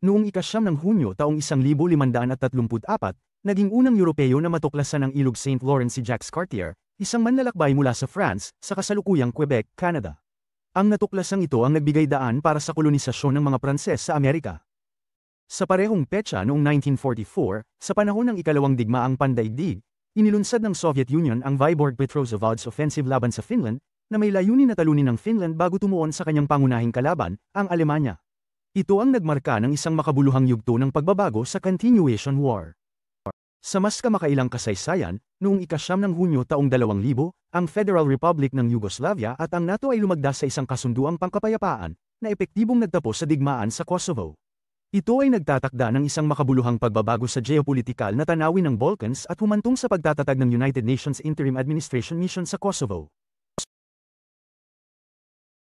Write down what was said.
Noong ika-9 ng Hunyo taong 1534, naging unang Europeo na matuklasan ang ilog St. Lawrence si Jacques Cartier, isang manlalakbay mula sa France, sa kasalukuyang Quebec, Canada. Ang natuklasang ito ang nagbigay daan para sa kolonisasyon ng mga Pranses sa Amerika. Sa parehong petsa noong 1944, sa panahon ng ikalawang digmaang pandaigdig, inilunsad ng Soviet Union ang Vyborg-Petrozavodsk Offensive laban sa Finland, na may layunin na talunin ng Finland bago tumuon sa kanyang pangunahing kalaban, ang Alemanya. Ito ang nagmarka ng isang makabuluhang yugto ng pagbabago sa Continuation War. Sa mas kamakailang kasaysayan, noong ika-9 ng Hunyo taong 2000, ang Federal Republic ng Yugoslavia at ang NATO ay lumagda sa isang kasunduang pangkapayapaan, na epektibong nagtapos sa digmaan sa Kosovo. Ito ay nagtatakda ng isang makabuluhang pagbabago sa geopolitikal na tanawin ng Balkans at humantong sa pagtatatag ng United Nations Interim Administration Mission sa Kosovo.